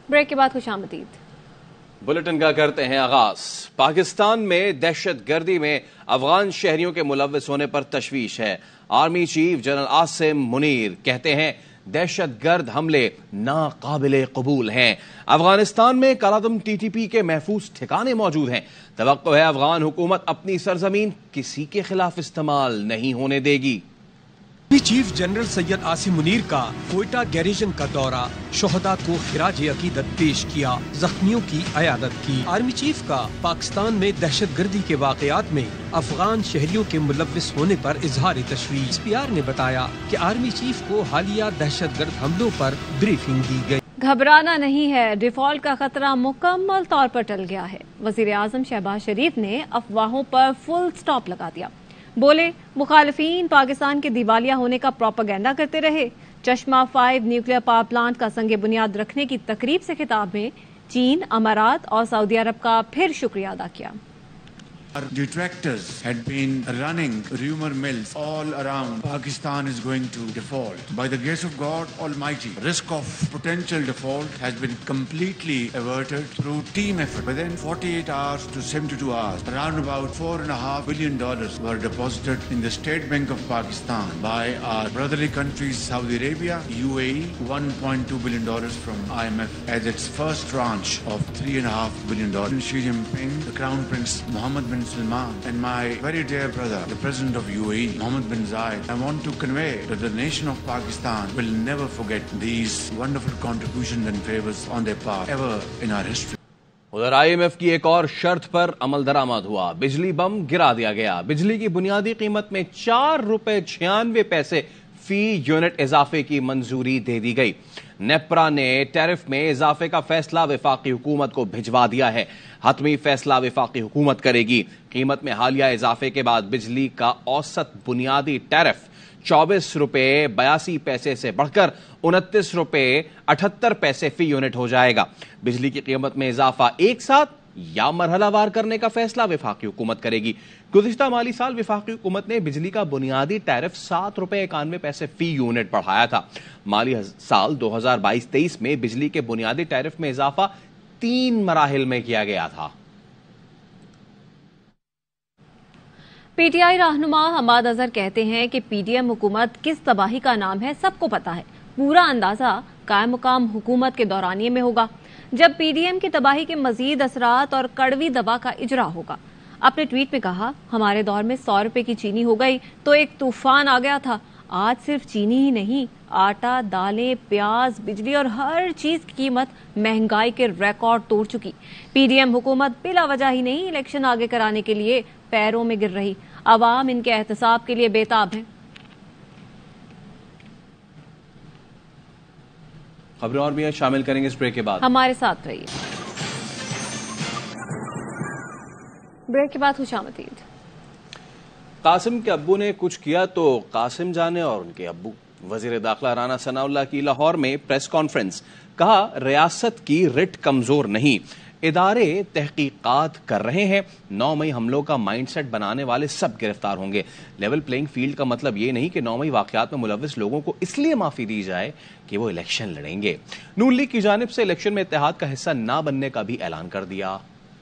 Break کے بعد خوش آمدید۔ بلٹن کا کرتے ہیں آغاز۔ پاکستان میں دہشت گردی میں افغان شہریوں کے ملوث ہونے پر تشویش ہے۔ Army chief general Asim Munir کہتے ہیں دہشت گرد حملے ناقابل قبول ہیں۔ افغانستان میں کالعدم ٹی ٹی پی کے محفوظ ٹھکانے موجود ہیں۔ توقع ہے افغان حکومت اپنی سرزمین کسی کے خلاف استعمال نہیں ہونے دے گی۔ چیف جنرل سید عاصم منیر کا کوئٹہ گیریژن کا دورہ، شہداء کو خراج عقیدت پیش کیا، زخمیوں کی عیادت کی۔ آرمی چیف کا پاکستان میں دہشت گردی کے واقعات میں افغان شہریوں کے ملوث ہونے پر اظہار تشویش۔ پی آر نے بتایا کہ آرمی چیف کو حالیہ دہشت گرد حملوں پر بریفنگ دی گئی۔ گھبرانا نہیں ہے، ڈیفالٹ کا خطرہ مکمل طور پر ٹل گیا ہے۔ وزیر اعظم شہباز شریف نے افواہوں پر فل سٹاپ لگا دیا۔ بولے مخالفین پاکستان کے دیوالیہ ہونے کا پروپیگنڈا کرتے رہے۔ چشمہ 5 نیوکلیئر پاور پلانٹ کا سنگ بنیاد رکھنے کی تقریب سے خطاب میں چین، امارات اور سعودی عرب کا پھر شکریہ ادا کیا۔ Our detractors had been running rumor mills all around. Pakistan is going to default. By the grace of God Almighty, risk of potential default has been completely averted through team effort. Within 48 hours to 72 hours, around about $4.5 billion were deposited in the State Bank of Pakistan by our brotherly countries Saudi Arabia, UAE, $1.2 billion from IMF as its first tranche of $3.5 billion. Xi Jinping, the Crown Prince Mohammed bin Salman, and my very dear brother, the President of UAE, Mohammed bin Zayed, I want to convey that the nation of Pakistan will never forget these wonderful contributions and favors on their part ever in our history. ادھر I am F کی ایک اور شرط پر عمل درآمد ہوا۔ بجلی بم گرا دیا گیا۔ بجلی کی بنیادی قیمت میں $4.96 فی یونٹ اضافے کی منظوری دے دی گئی۔ نیپرا نے ٹیرف میں اضافے کا فیصلہ وفاقی حکومت کو بھجوا دیا ہے۔ حتمی فیصلہ وفاقی حکومت کرے گی۔ قیمت میں حالیہ اضافے کے بعد بجلی کا اوسط بنیادی ٹیرف $24.82 سے بڑھ کر $29.78 فی یونٹ ہو جائے گا۔ بجلی کی قیمت میں اضافہ ایک ساتھ یا مرحلہ وار کرنے کا فیصلہ وفاقی حکومت کرے گی۔ گزشتہ مالی سال وفاقی حکومت نے بجلی کا بنیادی ٹیرف $7.91 فی یونٹ بڑھایا تھا۔ مالی سال 2022-23 میں بجلی کے بنیادی ٹیرف میں اضافہ 3 مراحل میں کیا گیا تھا۔ پی ٹی آئی رہنما حماد اظہر کہتے ہیں کہ پی ڈی ایم حکومت کس تباہی کا نام ہے سب کو پتا ہے۔ پورا اندازہ قائم مقام حکومت کے دورانیے میں ہوگا، جب پی ڈی ایم کی تباہی کے مزید اثرات اور کڑوی دوا کا اجرا ہوگا۔ اپنے ٹویٹ میں کہا، ہمارے دور میں $100 کی چینی ہو گئی تو ایک طوفان آ گیا تھا۔ آج صرف چینی ہی نہیں، آٹا، دالیں، پیاز، بجلی اور ہر چیز کی قیمت مہنگائی کے ریکارڈ توڑ چکی۔ پی ڈی ایم حکومت بلا وجہ ہی نہیں الیکشن آگے کرانے کے لیے پیروں میں گر رہی۔ عوام ان کے احتساب کے لیے بے تاب ہیں۔ خبریں اور بھی شامل کریں گے اس بریک کے بعد، ہمارے ساتھ رہیے۔ بریک کے بعد خوش آمدید۔ قاسم کے ابو نے کچھ کیا تو قاسم جانے اور ان کے ابو۔ وزیر داخلہ رانا ثناء اللہ کی لاہور میں پریس کانفرنس، کہا ریاست کی رٹ کمزور نہیں، ادارے تحقیقات کر رہے ہیں۔ 9 مئی حملوں کا مائنڈ سیٹ بنانے والے سب گرفتار ہوں گے۔ لیول پلینگ فیلڈ کا مطلب یہ نہیں کہ 9 مئی واقعات میں ملوث لوگوں کو اس لیے معافی دی جائے کہ وہ الیکشن لڑیں گے۔ نون لیگ کی جانب سے الیکشن میں اتحاد کا حصہ نہ بننے کا بھی اعلان کر دیا۔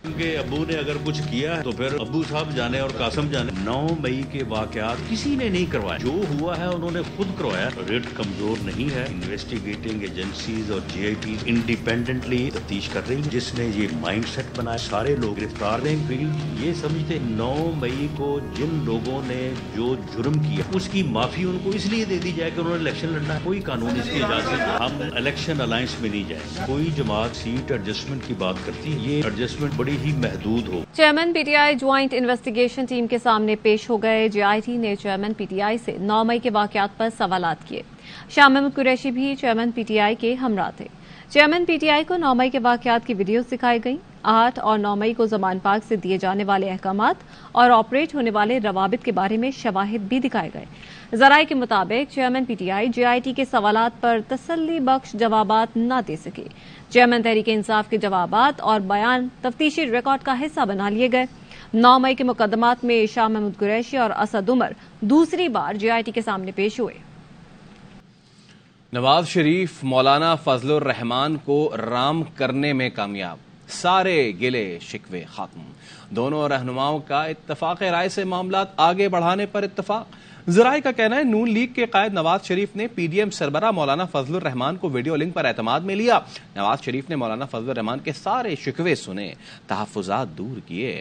ان کے ابو نے اگر کچھ کیا ہے تو پھر ابو صاحب جانے اور قاسم جانے۔ 9 مئی کے واقعات کسی نے نہیں کروائے، جو ہوا ہے انہوں نے خود کروایا۔ ریٹ کمزور نہیں ہے، انویسٹیگیٹنگ ایجنسیز اور جی آئی ٹی انڈیپینڈنٹلی تفتیش کر رہی ہیں۔ جس نے یہ مائنڈ سیٹ بنایا سارے لوگ گرفتار ہیں۔ فیلڈ یہ سمجھتے 9 مئی کو جن لوگوں نے جو جرم کیا اس کی معافی ان کو اس لیے دے دی جائے کہ انہوں نے الیکشن لڑنا ہے۔ کوئی قانون اس کی اجازت نہیں۔ ہم الیکشن الائنس میں نہیں جائیں گے۔ کوئی جماعت سیٹ ایڈجسٹمنٹ کی بات کرتی ہے، یہ ایڈجسٹمنٹ بڑی ہی محدود ہو۔ Chairman PTI joint investigation team کے سامنے پیش ہو گئے۔ جے آئی ٹی نے چیئرمین پی ٹی آئی سے 9 مئی کے واقعات پر سوالات کیے۔ شاہ محمود قریشی بھی چیئرمین پی ٹی آئی کے ہمراہ تھے۔ چیئرمین پی ٹی آئی کو 9 مئی کے واقعات کی ویڈیوز دکھائی گئیں۔ 8 اور 9 مئی کو زمان پاک سے دیے جانے والے احکامات اور آپریٹ ہونے والے روابط کے بارے میں شواہد بھی دکھائے گئے۔ ذرائع کے مطابق chairman P T I J I T کے سوالات پر تسلی بخش جوابات نہ دے سکے۔ چیئرمین تحریک انصاف کے جوابات اور بیان تفتیشی ریکارڈ کا حصہ بنا لیے گئے۔ 9 مئی کے مقدمات میں شاہ محمود قریشی اور اسد عمر دوسری بار جے آئی ٹی کے سامنے پیش ہوئے۔ نواز شریف مولانا فضل الرحمان کو رام کرنے میں کامیاب، سارے گلے شکوے ختم، دونوں رہنماؤں کا اتفاق رائے سے معاملات آگے بڑھانے پر اتفاق۔ ذرائع کا کہنا ہے نون لیگ کے قائد نواز شریف نے پی ڈی ایم سربراہ مولانا فضل الرحمان کو ویڈیو لنک پر اعتماد میں لیا۔ نواز شریف نے مولانا فضل الرحمان کے سارے شکوے سنے، تحفظات دور کیے۔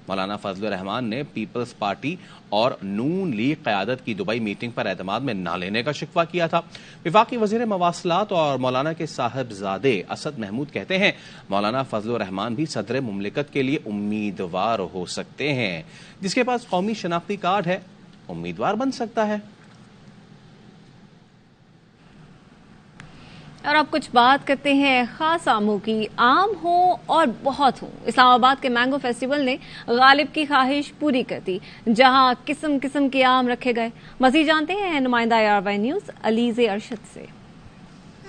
مولانا فضل الرحمان نے پیپلز پارٹی اور نون لیگ قیادت کی دبئی میٹنگ پر اعتماد میں نہ لینے کا شکوہ کیا تھا۔ وفاقی وزیر مواصلات اور مولانا کے صاحبزادے اسد محمود کہتے ہیں مولانا فضل الرحمان بھی صدر مملکت کے لیے امیدوار ہو سکتے ہیں، جس کے پاس قومی شناختی کارڈ ہے امیدوار بن سکتا ہے۔ اور اب کچھ بات کرتے ہیں خاص آموں کی۔ آم ہوں اور بہت ہوں، اسلام آباد کے مینگو فیسٹیول نے غالب کی خواہش پوری کر دی، جہاں قسم قسم کے آم رکھے گئے۔ مزید جانتے ہیں نمائندہ ARY نیوز علیز ارشد سے۔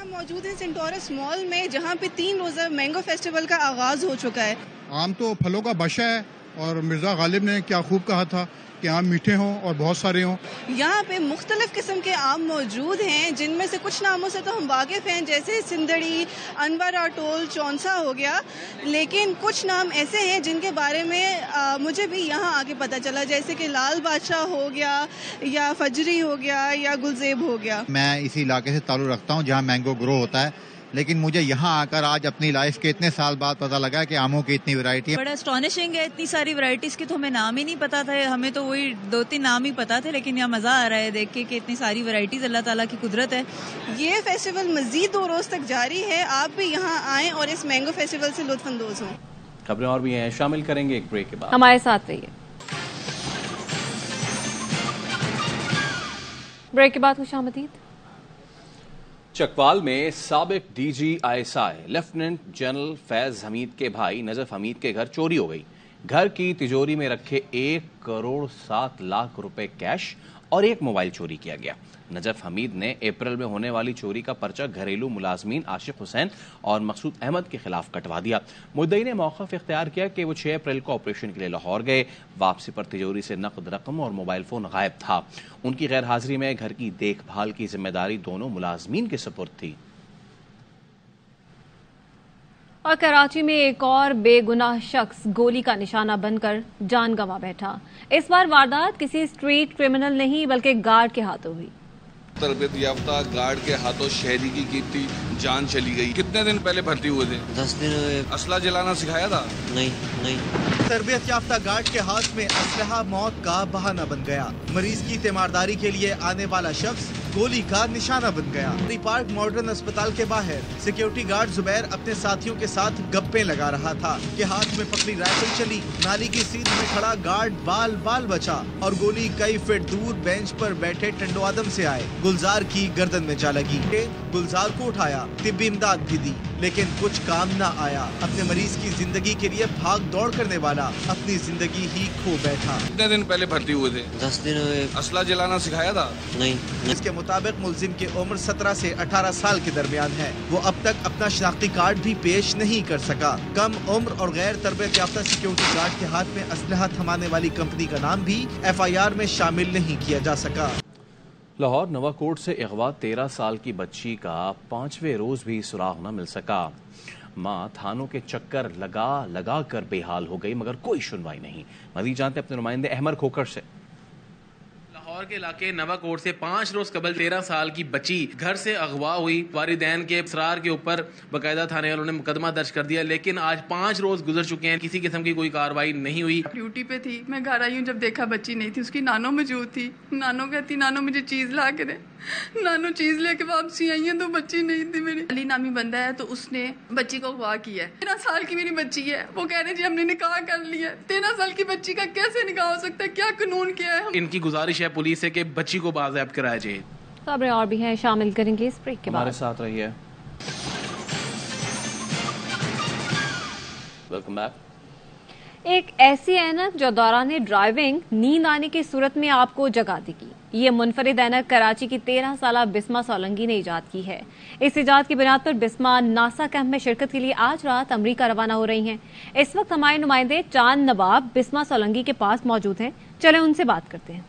ہم موجود ہیں سینٹورس مال میں، جہاں پہ 3 روزہ مینگو فیسٹیول کا آغاز ہو چکا ہے۔ آم تو پھلوں کا بادشاہ ہے، اور مرزا غالب نے کیا خوب کہا تھا کہ آم میٹھے ہوں اور بہت سارے ہوں۔ یہاں پہ مختلف قسم کے آم موجود ہیں، جن میں سے کچھ ناموں سے تو ہم واقف ہیں، جیسے سندڑی، انور اٹول، چونسا ہو گیا، لیکن کچھ نام ایسے ہیں جن کے بارے میں مجھے بھی یہاں آ کے پتہ چلا، جیسے کہ لال بادشاہ ہو گیا، یا فجری ہو گیا، یا گلزیب ہو گیا۔ میں اسی علاقے سے تعلق رکھتا ہوں جہاں مینگو گرو ہوتا ہے، لیکن مجھے یہاں آ کر آج اپنی لائف کے اتنے سال بعد پتہ لگا کہ آموں کی اتنی ورائٹی ہے۔ بڑا اسٹانشنگ ہے، اتنی ساری ورائٹیز کی تو ہمیں نام ہی نہیں پتا تھا، ہمیں تو وہی 2-3 نام ہی پتا تھے، لیکن یہاں مزہ آ رہا ہے دیکھ کے کہ اتنی ساری ورائٹیز اللہ تعالیٰ کی قدرت ہے۔ یہ فیسٹیول مزید 2 روز تک جاری ہے، آپ بھی یہاں آئیں اور اس مینگو فیسٹیول سے لطف اندوز ہوں۔ خبریں اور بھی ہیں، شامل کریں گے ایک بریک کے بعد، ہمارے ساتھ رہیے۔ بریک کے بعد خوش آمدید۔ چکوال میں سابق DG ISI lieutenant general Faiz Hameed کے بھائی نجف حمید کے گھر چوری ہو گئی۔ گھر کی تجوری میں رکھے 1 کروڑ 7 لاکھ روپے کیش اور 1 موبائل چوری کیا گیا۔ نجف حمید نے اپریل میں ہونے والی چوری کا پرچہ گھریلو ملازمین عاشق حسین اور مقصود احمد کے خلاف کٹوا دیا۔ مدعی نے موقف اختیار کیا کہ وہ 6 اپریل کو آپریشن کے لیے لاہور گئے، واپسی پر تجوری سے نقد رقم اور موبائل فون غائب تھا۔ ان کی غیر حاضری میں گھر کی دیکھ بھال کی ذمہ داری دونوں ملازمین کے سپرد تھی۔ اور کراچی میں ایک اور بے گناہ شخص گولی کا نشانہ بن کر جان گنوا بیٹھا۔ اس بار واردات کسی اسٹریٹ کرمنل نہیں بلکہ گارڈ کے ہاتھوں ہوئی۔ تربیت یافتہ گارڈ کے ہاتھوں شہری کی قیمتی جان چلی گئی۔ کتنے دن پہلے بھرتی ہوئے تھے؟ 10 دن ہوئے۔ اسلحہ جلانا سکھایا تھا؟ نہیں۔ تربیت یافتہ گارڈ کے ہاتھ میں اسلحہ موت کا بہانہ بن گیا۔ مریض کی تیمارداری کے لیے آنے والا شخص گولی کا نشانہ بن گیا۔ پارک ماڈرن اسپتال کے باہر سیکیورٹی گارڈ زبیر اپنے ساتھیوں کے ساتھ گپیں لگا رہا تھا کہ ہاتھ میں پکڑی رائفل چلی، نالی کی سیدھ میں کھڑا گارڈ بال بچا اور گولی کئی فٹ دور بینچ پر بیٹھے ٹنڈو آدم سے آئے گلزار کی گردن میں جا لگی۔ گلزار کو اٹھایا، طبی امداد بھی دی، لیکن کچھ کام نہ آیا۔ اپنے مریض کی زندگی کے لیے بھاگ دوڑ کرنے والا اپنی زندگی ہی کھو بیٹھا۔ کتنے دن پہلے بھرتی ہوئے تھے؟ 10 دن ہوئے۔ اسلحہ جلانا سکھایا تھا؟ نہیں۔ اس کے مطابق ملزم کی عمر 17 سے 18 سال کے درمیان ہے۔ وہ اب تک اپنا شناختی کارڈ بھی پیش نہیں کر سکا۔ کم عمر اور غیر تربیت یافتہ سیکیورٹی گارڈ کے ہاتھ میں اسلحہ تھمانے والی کمپنی کا نام بھی FIR میں شامل نہیں کیا جا سکا۔ لاہور نوا کوٹ سے اغوا 13 سال کی بچی کا 5ویں روز بھی سراغ نہ مل سکا۔ ماں تھانوں کے چکر لگا کر بے حال ہو گئی مگر کوئی سنوائی نہیں۔ مزید جانتے اپنے نمائندے احمد کھوکر سے۔ لاہور کے علاقے نوا کوٹ سے 5 روز قبل 13 سال کی بچی گھر سے اغوا ہوئی۔ والدین کے اصرار کے اوپر باقاعدہ تھانے والوں نے مقدمہ درج کر دیا، لیکن آج 5 روز گزر چکے ہیں، کسی قسم کی کوئی کارروائی نہیں ہوئی۔ ڈیوٹی پہ تھی، میں گھر آئی ہوں، جب دیکھا بچی نہیں تھی، اس کی نانو موجود تھی۔ نانو کہتی نانو مجھے چیز لا کے دے، نانو چیز لے کے واپسی آئی ہیں تو بچی نہیں تھی میری۔ علی نامی بندہ ہے تو اس نے بچی کو اغوا کیا ہے۔ 13 سال کی میری بچی ہے، وہ کہہ رہے جی ہم نے نکاح کر لیا ہے۔ 13 سال کی بچی کا کیسے نکاح ہو سکتا ہے؟ کیا قانون کیا ہے؟ ان کی گزارش ہے پولیس سے کہ بچی کو بازیاب کرایا جائے۔ خبریں اور بھی ہیں، شامل کریں گے اس بریک کے بعد۔ ہمارے ساتھ رہیے۔ Welcome back. ایک ایسی اینک جو دوران ڈرائیونگ نیند آنے کی صورت میں آپ کو جگا دے گی۔ یہ منفرد اینک کراچی کی 13 سالہ بسمہ سولنگی نے ایجاد کی ہے۔ اس ایجاد کی بنیاد پر بسمہ ناسا کیمپ میں شرکت کے لیے آج رات امریکہ روانہ ہو رہی ہیں۔ اس وقت ہمارے نمائندے چاند نواب بسمہ سولنگی کے پاس موجود ہیں، چلیں ان سے بات کرتے ہیں۔